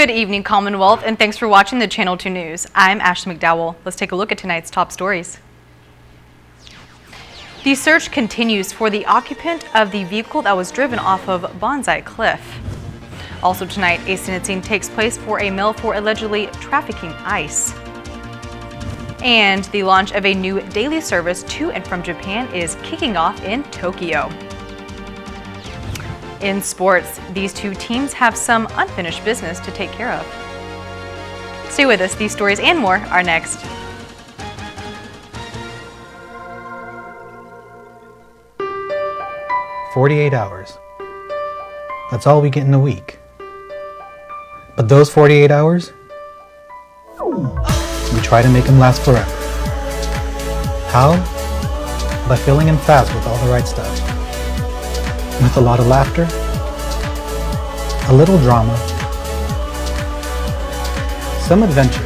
Good evening, Commonwealth, and thanks for watching the Channel 2 News. I'm Ashley McDowell. Let's take a look at tonight's top stories. The search continues for the occupant of the vehicle that was driven off of Banzai Cliff. Also tonight, a sentencing takes place for a male for allegedly trafficking ice. And the launch of a new daily service to and from Japan is kicking off in Tokyo. In sports, these two teams have some unfinished business to take care of. Stay with us, these stories and more are next. "48 hours. That's all we get in a week. But those 48 hours, we try to make them last forever. How? By filling in fast with all the right stuff. With a lot of laughter, a little drama, some adventure,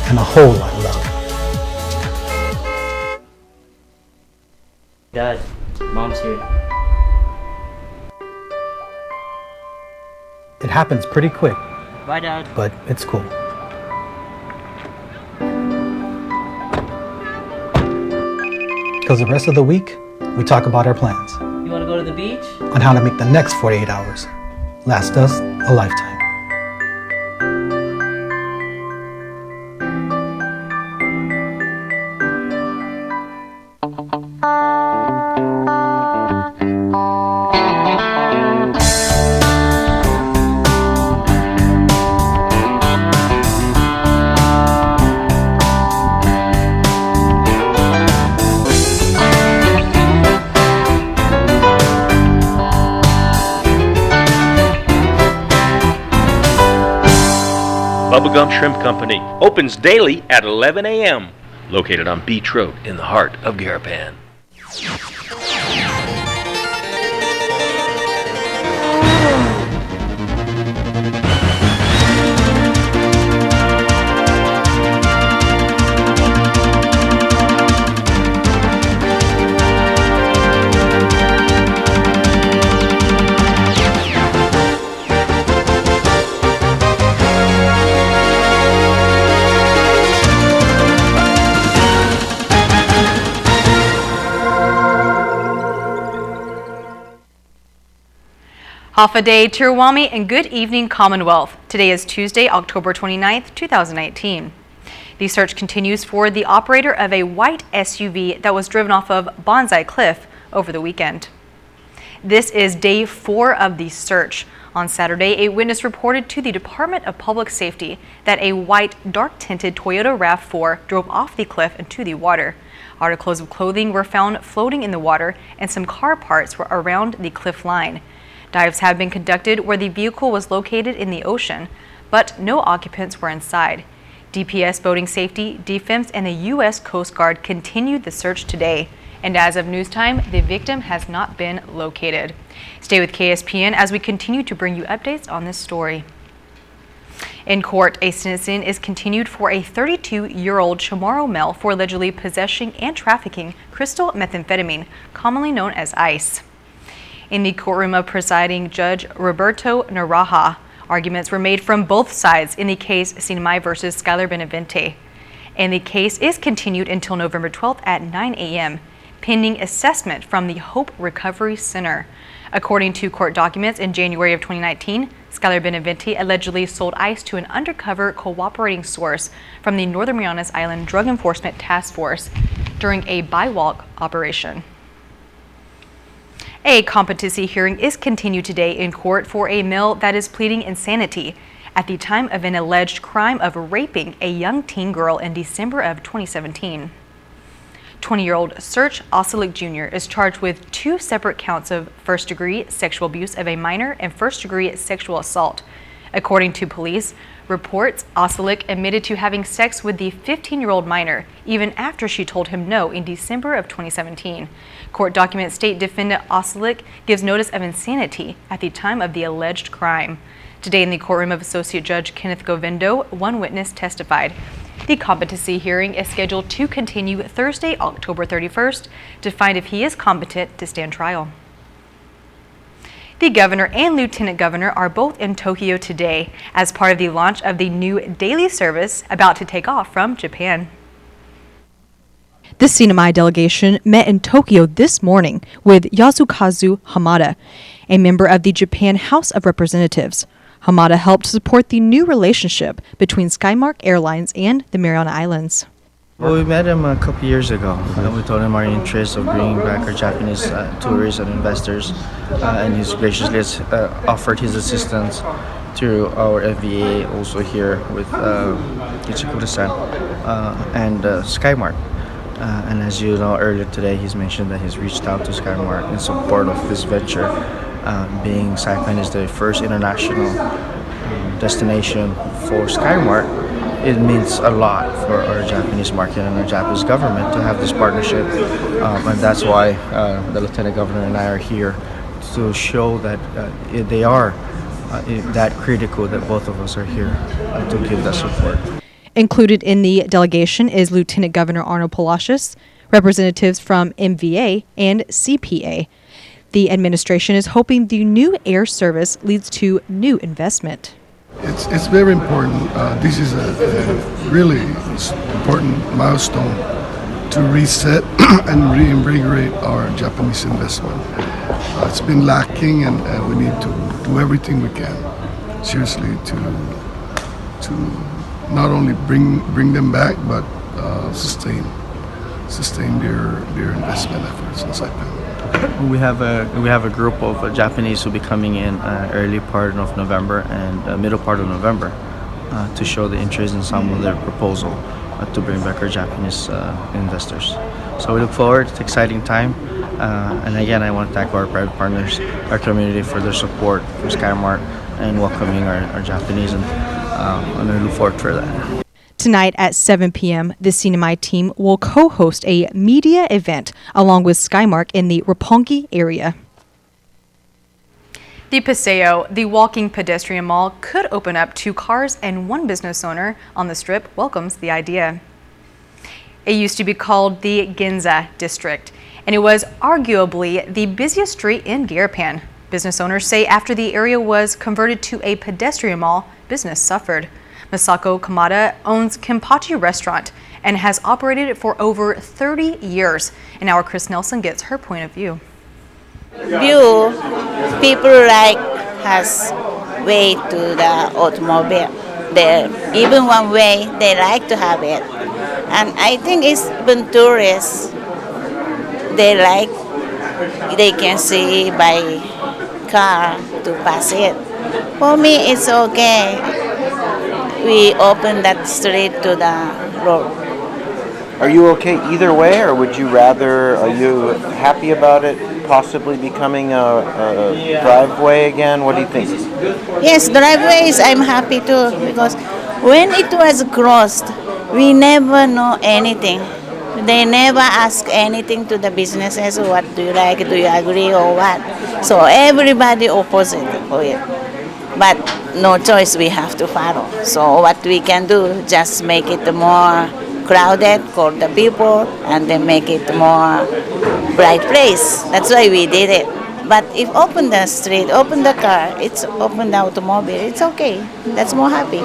and a whole lot of love." Dad, Mom's here. It happens pretty quick, Bye, Dad. but it's cool. Because the rest of the week, we talk about our plans You want to go to the beach? on how to make the next 48 hours last us a lifetime. Bubblegum Shrimp Company opens daily at 11 a.m. Located on Beach Road in the heart of Garapan. Hafa Day, Tirwami, and good evening, Commonwealth. Today is Tuesday, October 29th, 2019. The search continues for the operator of a white SUV that was driven off of Banzai Cliff over the weekend. This is day 4 of the search. On Saturday, a witness reported to the Department of Public Safety that a white, dark-tinted Toyota RAV4 drove off the cliff into the water. Articles of clothing were found floating in the water, and some car parts were around the cliff line. Dives have been conducted where the vehicle was located in the ocean, but no occupants were inside. DPS Boating Safety, DFIMS, and the U.S. Coast Guard continued the search today. And as of news time, the victim has not been located. Stay with KSPN as we continue to bring you updates on this story. In court, a sentencing is continued for a 32-year-old Chamorro male for allegedly possessing and trafficking crystal methamphetamine, commonly known as ice. In the courtroom of presiding Judge Roberto Naraha, arguments were made from both sides in the case Sinmai versus Skylar Benavente. And the case is continued until November 12th at 9 a.m., pending assessment from the Hope Recovery Center. According to court documents, in January of 2019, Skylar Benavente allegedly sold ice to an undercover cooperating source from the Northern Marianas Island Drug Enforcement Task Force during a buy-walk operation. A competency hearing is continued today in court for a male that is pleading insanity at the time of an alleged crime of raping a young teen girl in December of 2017. 20-year-old Serge Osilic Jr. is charged with 2 separate counts of first-degree sexual abuse of a minor and first-degree sexual assault. According to police reports, Osilic admitted to having sex with the 15-year-old minor even after she told him no in December of 2017. Court documents state defendant Osilic gives notice of insanity at the time of the alleged crime. Today in the courtroom of Associate Judge Kenneth Govindo, one witness testified. The competency hearing is scheduled to continue Thursday, October 31st, to find if he is competent to stand trial. The governor and lieutenant governor are both in Tokyo today as part of the launch of the new daily service about to take off from Japan. The CNMI delegation met in Tokyo this morning with Yasukazu Hamada, a member of the Japan House of Representatives. Hamada helped support the new relationship between Skymark Airlines and the Mariana Islands. Well, we met him a couple years ago, and we told him our interest of bringing back our Japanese tourists and investors, and he's graciously offered his assistance through our FVA, also here with Ichikura-san and Skymark. And as you know, earlier today, he's mentioned that he's reached out to Skymark in support of this venture, being Saipan is the first international destination for Skymark. It means a lot for our Japanese market and our Japanese government to have this partnership, and that's why the Lieutenant Governor and I are here to show that they are that critical, that both of us are here to give that support. Included in the delegation is Lieutenant Governor Arnold Palacios, representatives from MVA and CPA. The administration is hoping the new air service leads to new investment. It's very important. This is a really important milestone to reset and reinvigorate our Japanese investment. It's been lacking, and we need to do everything we can, seriously, to not only bring them back, but sustain their investment efforts in Saipan. We have a group of Japanese who will be coming in early part of November and middle part of November to show the interest in some of their proposal to bring back our Japanese investors. So we look forward. It's an exciting time. And again, I want to thank our private partners, our community for their support for Skymark and welcoming our Japanese, and I look forward for that. Tonight at 7 p.m., the CNMI team will co-host a media event along with Skymark in the Roppongi area. The Paseo, the walking pedestrian mall, could open up 2 cars, and one business owner on the strip welcomes the idea. It used to be called the Ginza District, and it was arguably the busiest street in Garapan. Business owners say after the area was converted to a pedestrian mall, business suffered. Masako Kamada owns Kenpachi Restaurant and has operated it for over 30 years. And our Chris Nelson gets her point of view. People like has way to the automobile. Even one way they like to have it. And I think it's even tourists, they can see by car to pass it. For me, it's okay. We open that street to the road. Are you okay either way, or would you rather, are you happy about it possibly becoming a driveway again? What do you think? Yes, driveways I'm happy too, because when it was crossed, we never know anything. They never ask anything to the businesses, what do you like, do you agree or what. So everybody opposite for it. But no choice, we have to follow. So what we can do, just make it more crowded for the people and then make it more bright place. That's why we did it. But if open the street, open the car, it's open the automobile, it's okay. That's more happy.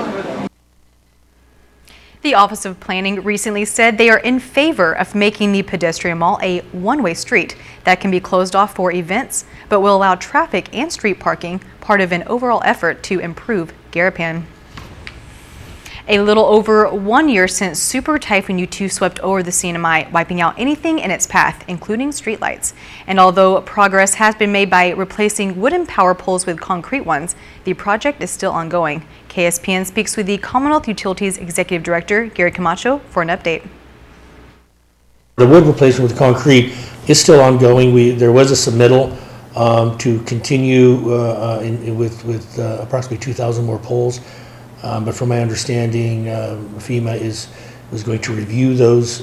The Office of Planning recently said they are in favor of making the pedestrian mall a one-way street that can be closed off for events, but will allow traffic and street parking, part of an overall effort to improve Garapan. A little over 1 year since Super Typhoon U2 swept over the CNMI, wiping out anything in its path, including streetlights. And although progress has been made by replacing wooden power poles with concrete ones, the project is still ongoing. KSPN speaks with the Commonwealth Utilities Executive Director, Gary Camacho, for an update. The wood replacement with concrete is still ongoing. There was a submittal to continue with approximately 2,000 more poles. But from my understanding, FEMA was going to review those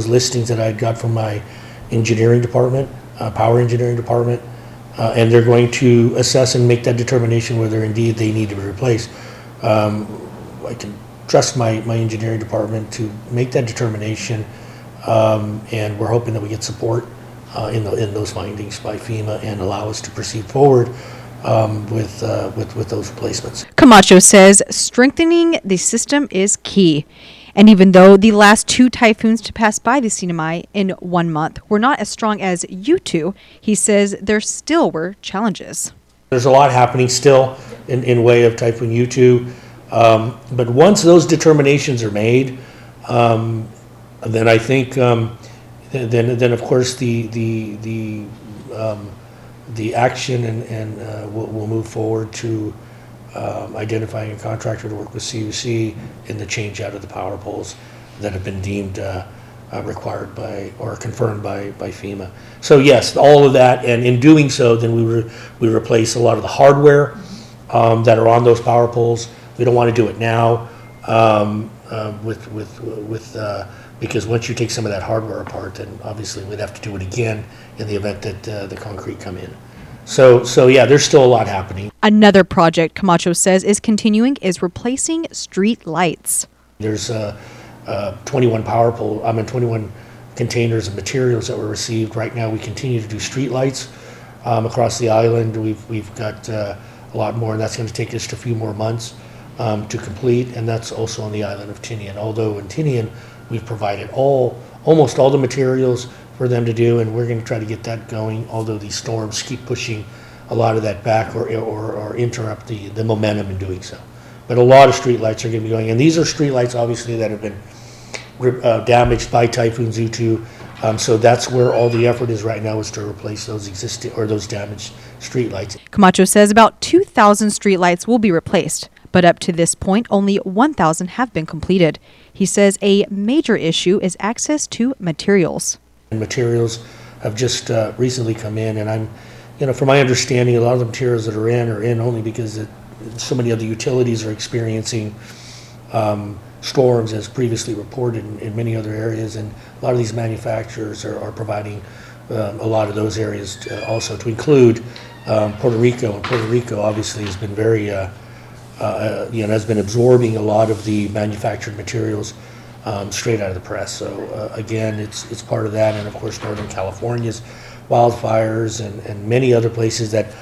listings that I got from my engineering department, power engineering department, and they're going to assess and make that determination whether indeed they need to be replaced. I can trust my engineering department to make that determination, and we're hoping that we get support in those findings by FEMA and allow us to proceed forward with those replacements. Camacho says strengthening the system is key. And even though the last 2 typhoons to pass by the Sinai in 1 month were not as strong as U2, he says there still were challenges. There's a lot happening still in way of Typhoon U2, but once those determinations are made, then I think then of course the action and we'll move forward to identifying a contractor to work with CUC in the change out of the power poles that have been deemed required by or confirmed by FEMA. So yes, all of that, and in doing so, then we replace a lot of the hardware that are on those power poles. We don't want to do it now because once you take some of that hardware apart, then obviously we'd have to do it again in the event that the concrete come in. So yeah, there's still a lot happening. Another project Camacho says is continuing is replacing street lights. There's 21 21 containers of materials that were received. Right now, we continue to do street lights across the island. We've got a lot more, and that's going to take just a few more months to complete. And that's also on the island of Tinian. Although in Tinian, we've provided almost all the materials for them to do, and we're going to try to get that going. Although these storms keep pushing a lot of that back or interrupt the momentum in doing so. But a lot of street lights are going to be going, and these are street lights obviously that have been damaged by Typhoon U2. So that's where all the effort is right now, is to replace those existing or those damaged street lights. Camacho says about 2,000 street lights will be replaced, but up to this point, only 1,000 have been completed. He says a major issue is access to materials. And materials have just recently come in, and from my understanding, a lot of the materials that are in only because so many other utilities are experiencing storms, as previously reported in many other areas, and a lot of these manufacturers are providing a lot of those areas also, to include Puerto Rico. And Puerto Rico obviously has been very, has been absorbing a lot of the manufactured materials straight out of the press. So again, it's part of that, and of course Northern California's wildfires and many other places that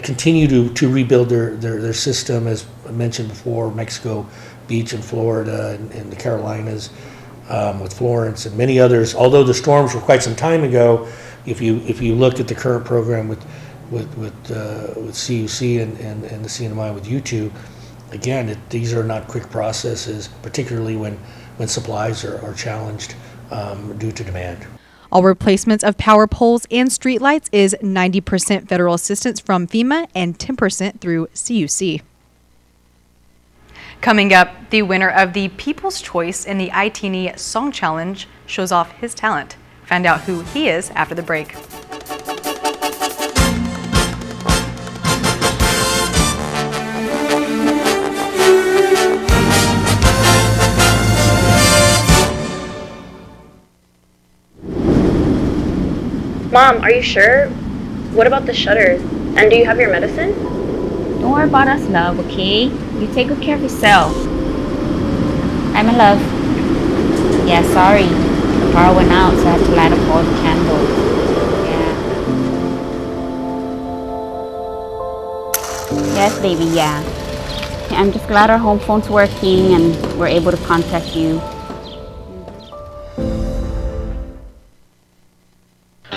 continue to rebuild their system, as I mentioned before, Mexico Beach in Florida and the Carolinas with Florence and many others. Although the storms were quite some time ago, if you look at the current program with CUC and the CNMI with U2, again, these are not quick processes, particularly when supplies are challenged due to demand. All replacements of power poles and streetlights is 90% federal assistance from FEMA and 10% through CUC. Coming up, the winner of the People's Choice in the ITNE Song Challenge shows off his talent. Find out who he is after the break. Mom, are you sure? What about the shutters? And do you have your medicine? Don't worry about us, love, okay? You take good care of yourself. I'm in love. Yeah, sorry. The power went out, so I had to light up all the candles. Yeah. Yes, baby, yeah. I'm just glad our home phone's working and we're able to contact you.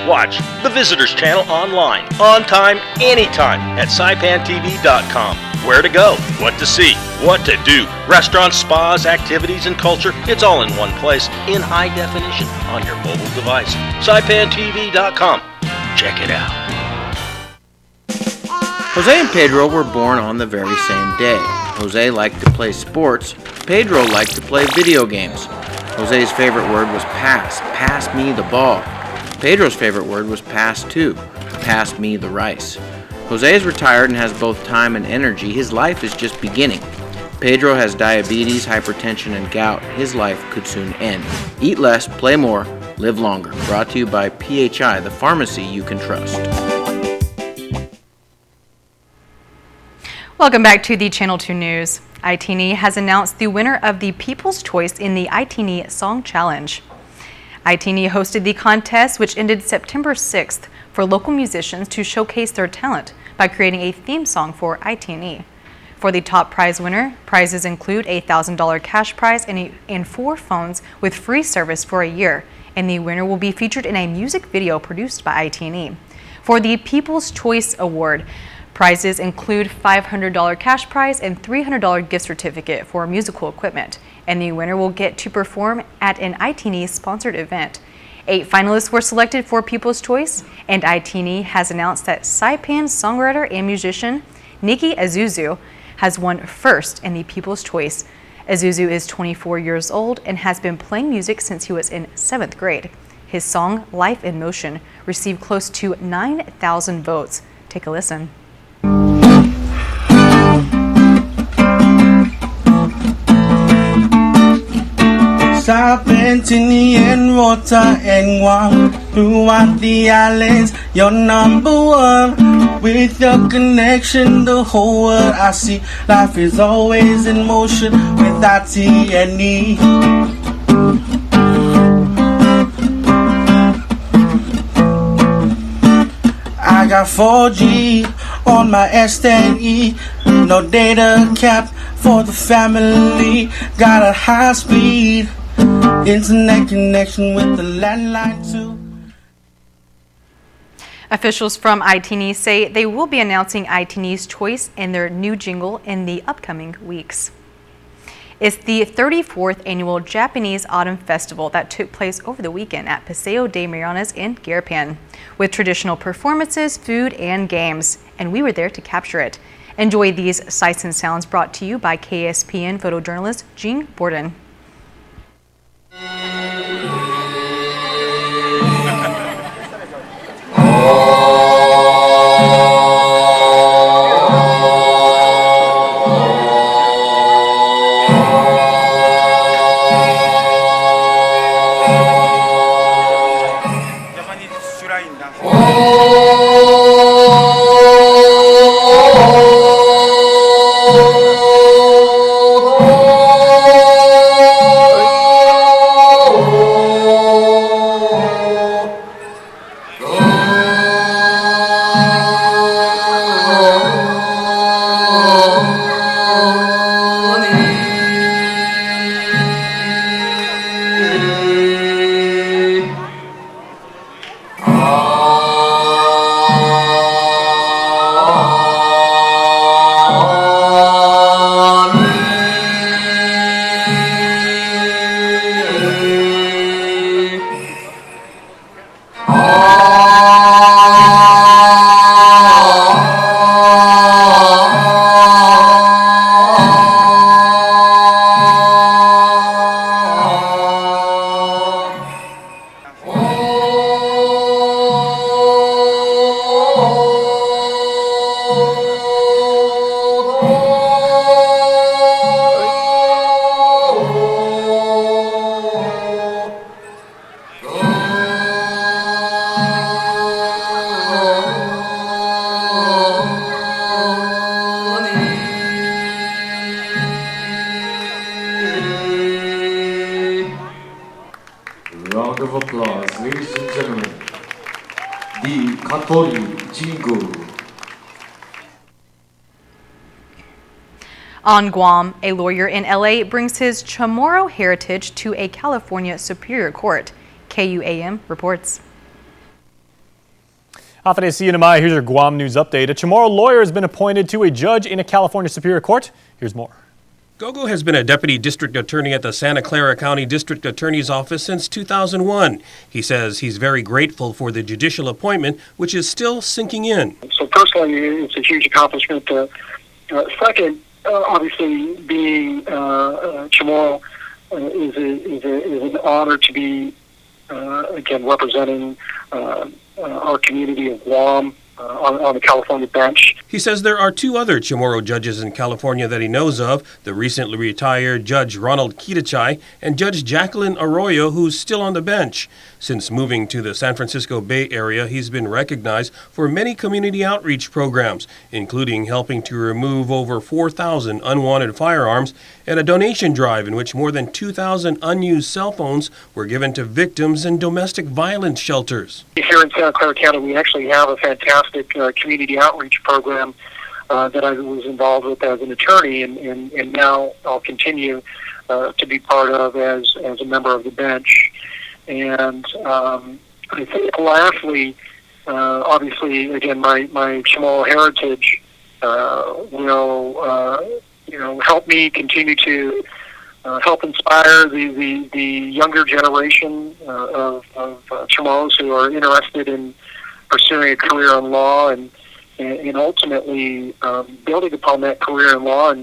Watch the Visitors Channel online, on time, anytime at saipantv.com. Where to go, what to see, what to do, restaurants, spas, activities, and culture, it's all in one place, in high definition, on your mobile device. saipantv.com. Check it out. Jose and Pedro were born on the very same day. Jose liked to play sports. Pedro liked to play video games. Jose's favorite word was pass. Pass me the ball. Pedro's favorite word was pass too. Pass me the rice. Jose is retired and has both time and energy. His life is just beginning. Pedro has diabetes, hypertension, and gout. His life could soon end. Eat less, play more, live longer. Brought to you by PHI, the pharmacy you can trust. Welcome back to the Channel 2 News. ITNE has announced the winner of the People's Choice in the ITNE Song Challenge. ITNE hosted the contest, which ended September 6th for local musicians to showcase their talent by creating a theme song for ITNE. For the top prize winner, prizes include a $1,000 cash prize and 4 phones with free service for a year, and the winner will be featured in a music video produced by ITNE. For the People's Choice Award, prizes include $500 cash prize and $300 gift certificate for musical equipment, and the winner will get to perform at an ITNE sponsored event. 8 finalists were selected for People's Choice, and ITNE has announced that Saipan songwriter and musician Nikki Azuzu has won first in the People's Choice. Azuzu is 24 years old and has been playing music since he was in 7th grade. His song, Life in Motion, received close to 9,000 votes. Take a listen. Serpentine and water and warm throughout the islands. You're number one. With your connection, the whole world I see. Life is always in motion without TNE. I got 4G on my S10E. No data cap for the family. Got a high speed internet connection with the landline too. Officials from ITNE say they will be announcing ITNE's choice in their new jingle in the upcoming weeks. It's the 34th annual Japanese Autumn Festival that took place over the weekend at Paseo de Marianas in Garapan, with traditional performances, food, and games, and we were there to capture it. Enjoy these sights and sounds brought to you by KSPN photojournalist Jean Borden. Round of applause, ladies and gentlemen. The Katori Jingle. On Guam, a lawyer in LA brings his Chamorro heritage to a California Superior Court. KUAM reports. After CNMI, here's your Guam News update. A Chamorro lawyer has been appointed to a judge in a California Superior Court. Here's more. Gogo has been a deputy district attorney at the Santa Clara County District Attorney's Office since 2001. He says he's very grateful for the judicial appointment, which is still sinking in. So personally, it's a huge accomplishment. Second, obviously, being Chamorro is an honor to be, again, representing our community of Guam on the California bench. He says there are 2 other Chamorro judges in California that he knows of, the recently retired Judge Ronald Kitachai and Judge Jacqueline Arroyo, who's still on the bench. Since moving to the San Francisco Bay Area, he's been recognized for many community outreach programs, including helping to remove over 4,000 unwanted firearms and a donation drive in which more than 2,000 unused cell phones were given to victims in domestic violence shelters. Here in Santa Clara County, we actually have a fantastic community outreach program that I was involved with as an attorney, and now I'll continue to be part of as a member of the bench. And I think lastly, obviously, again, my Chamorro heritage will help me continue to help inspire the younger generation of Chamorros who are interested in pursuing a career in law and ultimately building upon that career in law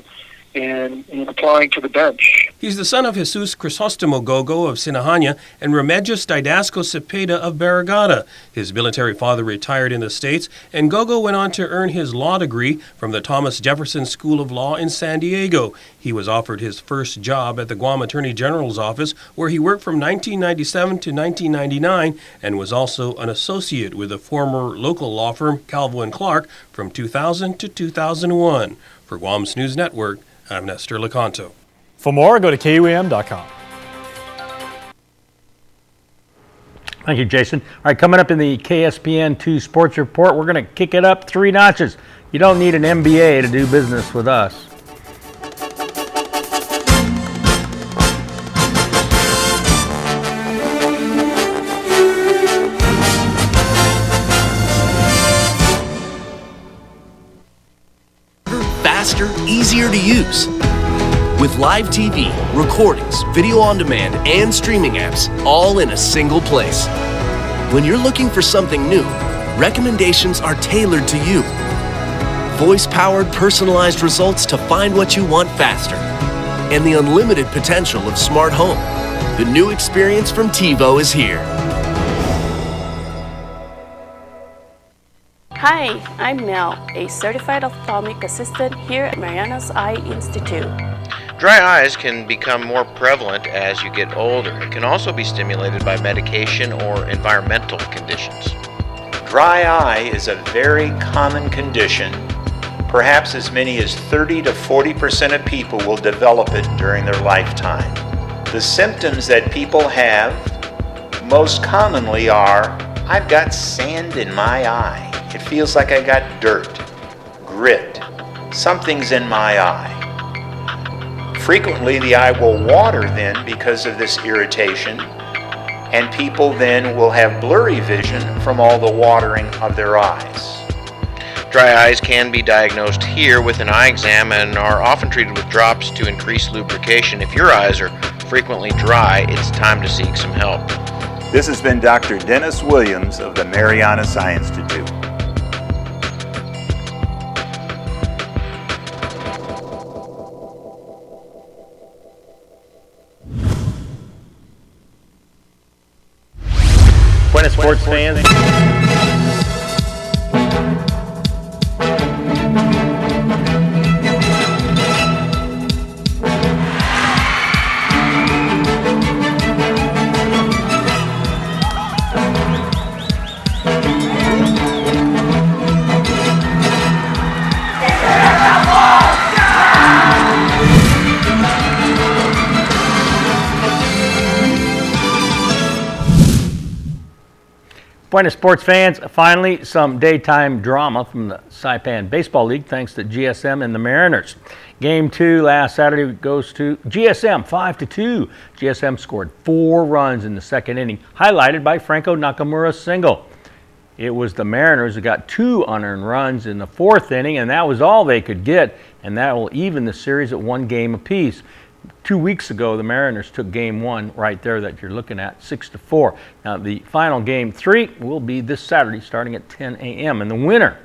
and applying to the bench. He's the son of Jesus Crisostomo Gogo of Sinajana and Remedios Didasco Cepeda of Barragata. His military father retired in the States, and Gogo went on to earn his law degree from the Thomas Jefferson School of Law in San Diego. He was offered his first job at the Guam Attorney General's office, where he worked from 1997 to 1999 and was also an associate with the former local law firm Calvo & Clark from 2000 to 2001. For Guam's News Network, I'm Nestor Lecanto. For more, go to KUAM.com. Thank you, Jason. All right, coming up in the KSPN2 Sports Report, we're going to kick it up 3 notches. You don't need an MBA to do business with us. Faster, easier to use. With live TV, recordings, video on demand, and streaming apps, all in a single place. When you're looking for something new, recommendations are tailored to you. Voice-powered, personalized results to find what you want faster. And the unlimited potential of smart home. The new experience from TiVo is here. Hi, I'm Mel, a certified ophthalmic assistant here at Mariana's Eye Institute. Dry eyes can become more prevalent as you get older. It can also be stimulated by medication or environmental conditions. Dry eye is a very common condition. Perhaps as many as 30 to 40% of people will develop it during their lifetime. The symptoms that people have most commonly are, I've got sand in my eye. It feels like I got dirt, grit, something's in my eye. Frequently the eye will water then because of this irritation, and people then will have blurry vision from all the watering of their eyes. Dry eyes can be diagnosed here with an eye exam and are often treated with drops to increase lubrication. If your eyes are frequently dry, it's time to seek some help. This has been Dr. Dennis Williams of the Mariana's Eye Institute. Buenas sports fans. Buenas sports fans, finally some daytime drama from the Saipan Baseball League thanks to GSM and the Mariners. Game 2 last Saturday goes to GSM 5-2. GSM scored 4 runs in the second inning, highlighted by Franco Nakamura's single. It was the Mariners who got 2 unearned runs in the 4th inning, and that was all they could get, and that will even the series at 1 game apiece. 2 weeks ago, the Mariners took Game 1 right there that you're looking at, 6-4. Now, the final Game 3 will be this Saturday starting at 10 a.m. And the winner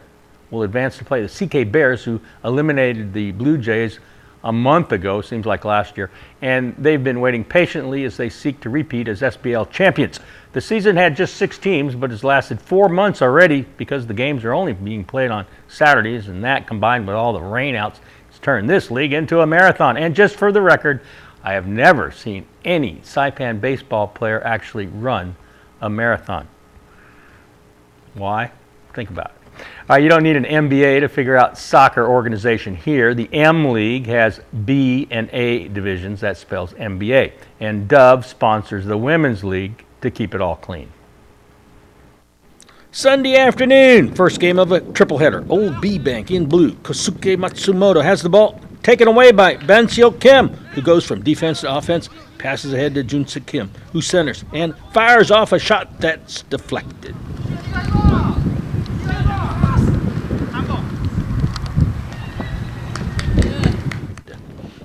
will advance to play the CK Bears, who eliminated the Blue Jays a month ago, seems like last year, and they've been waiting patiently as they seek to repeat as SBL champions. The season had just 6 teams, but has lasted 4 months already because the games are only being played on Saturdays, and that combined with all the rainouts has turned this league into a marathon. And just for the record, I have never seen any Saipan baseball player actually run a marathon. Why? Think about it. You don't need an MBA to figure out soccer organization here. The M League has B and A divisions. That spells MBA. And Dove sponsors the Women's League to keep it all clean. Sunday afternoon, first game of a triple header. Old B Bank in blue. Kosuke Matsumoto has the ball taken away by Banseo Kim, who goes from defense to offense, passes ahead to Junsa Kim, who centers and fires off a shot that's deflected.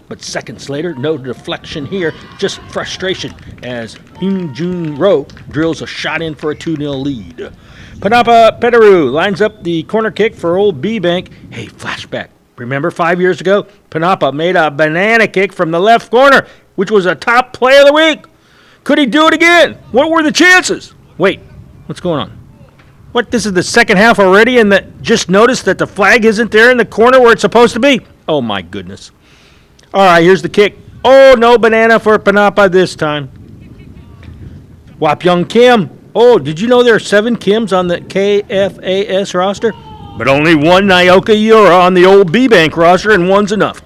But seconds later, no deflection here, just frustration as Hyun Jun Ro drills a shot in for a 2-0 lead. Panapa Petaru lines up the corner kick for old B Bank. Hey, flashback. Remember 5 years ago, Panapa made a banana kick from the left corner, which was a top play of the week. Could he do it again? What were the chances? Wait, what's going on? What, this is the second half already and just noticed that the flag isn't there in the corner where it's supposed to be? Oh my goodness. All right, here's the kick. Oh, no banana for Panapa this time. Wap Young Kim. Oh, did you know there are 7 Kims on the KFAS roster? But only 1 Nyoka Yura on the old B-Bank roster, and 1's enough.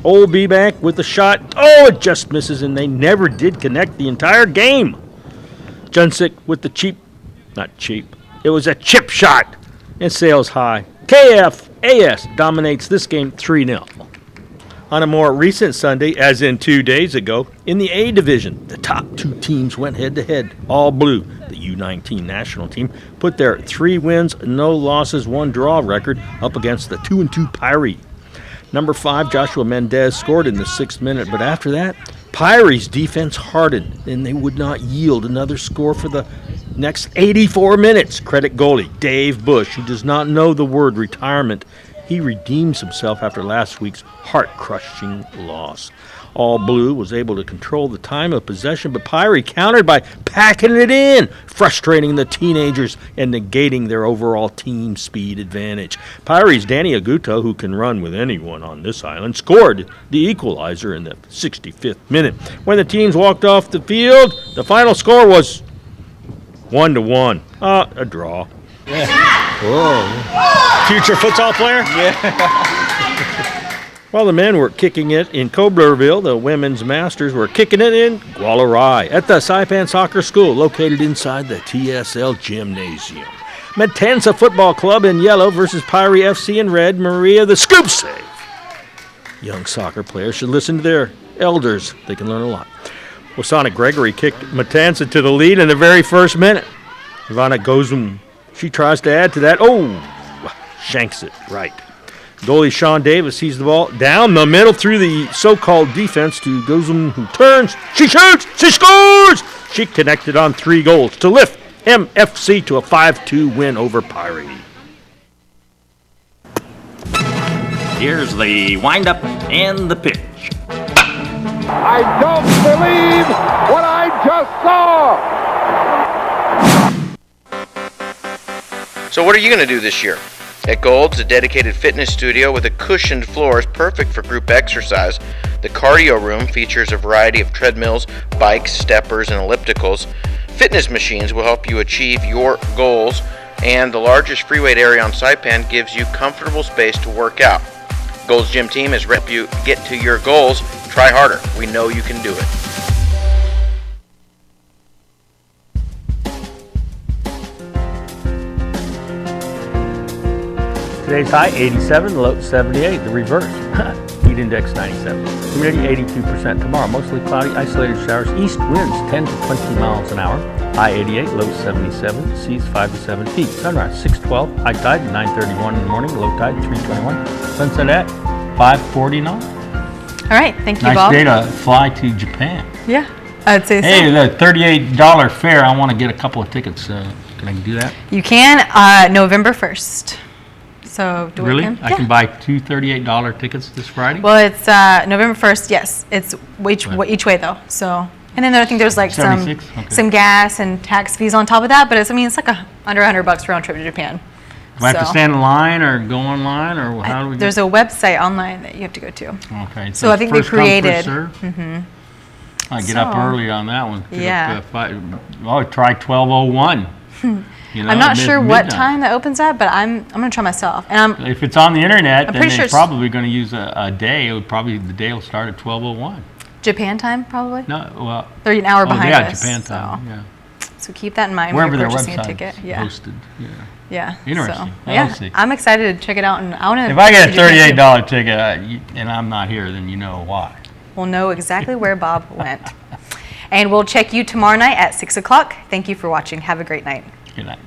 Old B-Bank with the shot. Oh, it just misses, and they never did connect the entire game. Junsik with the not cheap, it was a chip shot, and sails high. KFAS dominates this game 3-0. On a more recent Sunday, as in 2 days ago, in the A division, the top 2 teams went head-to-head, all blue. The U19 national team put their 3 wins, no losses, 1 draw record up against the 2-2 Pyrie. Number 5, Joshua Mendez, scored in the 6th minute, but after that, Pyrie's defense hardened, and they would not yield another score for the next 84 minutes. Credit goalie Dave Bush, who does not know the word retirement. He redeems himself after last week's heart-crushing loss. All Blue was able to control the time of possession, but Pyrie countered by packing it in, frustrating the teenagers and negating their overall team speed advantage. Pyrie's Danny Aguto, who can run with anyone on this island, scored the equalizer in the 65th minute. When the teams walked off the field, the final score was 1-1. A draw. Yeah. Whoa. Future futsal player? Yeah. While the men were kicking it in Coblerville, the women's masters were kicking it in Gualarai at the Saipan Soccer School located inside the TSL Gymnasium. Matanza Football Club in yellow versus Pyrie FC in red. Maria the scoop save. Young soccer players should listen to their elders. They can learn a lot. Wasana Gregory kicked Matanza to the lead in the very first minute. Ivana Gozum, she tries to add to that. Oh, shanks it right. Goalie Sean Davis sees the ball down the middle through the so-called defense to Gozum, who turns. She shoots. She scores. She connected on 3 goals to lift MFC to a 5-2 win over Pyrie. Here's the windup and the pitch. I don't believe what I just saw. So what are you going to do this year? At Gold's, a dedicated fitness studio with a cushioned floor is perfect for group exercise. The cardio room features a variety of treadmills, bikes, steppers, and ellipticals. Fitness machines will help you achieve your goals, and the largest free weight area on Saipan gives you comfortable space to work out. Gold's Gym Team has helped you get to your goals. Try harder. We know you can do it. Today's high 87, low 78. The reverse, heat index 97. Humidity 82%. Tomorrow, mostly cloudy, isolated showers. East winds 10 to 20 miles an hour. High 88, low 77. Seas 5 to 7 feet. Sunrise 6:12. High tide 9:31 in the morning. Low tide 3:21. Sunset at 5:49. All right, thank you, nice Bob. Nice day to fly to Japan. Yeah, I'd say so. Hey, the $38 fare. I want to get a couple of tickets. Can I do that? You can, November 1st. So do Really? we? I can buy two $38 tickets this Friday? Well, it's November 1st. Yes, it's each way though. So, and then I think there's like some 76? Okay. some gas and tax fees on top of that. But it's like under $100 round trip to Japan. Do I have to stand in line or go online, or how do we There's a website online that you have to go to. Okay. So I think they first come, first created. serve? Mm-hmm. I get up early on that one. Yeah. Try 12:01. I'm not sure what time that opens at, but I'm gonna try myself. And if it's on the internet, I'm then pretty they're sure probably going to use a day. The day will start at 12:01. Japan time probably. No, well. They're an hour behind us. Japan time. So. Yeah. So keep that in mind Wherever when their you're purchasing a website's ticket. Yeah. hosted. Yeah. Yeah. Interesting. So, yeah. See. I'm excited to check it out, and I want to. If I get a $38 ticket and I'm not here, then you know why. We'll know exactly where Bob went. And we'll check you tomorrow night at 6 o'clock. Thank you for watching. Have a great night. Good night.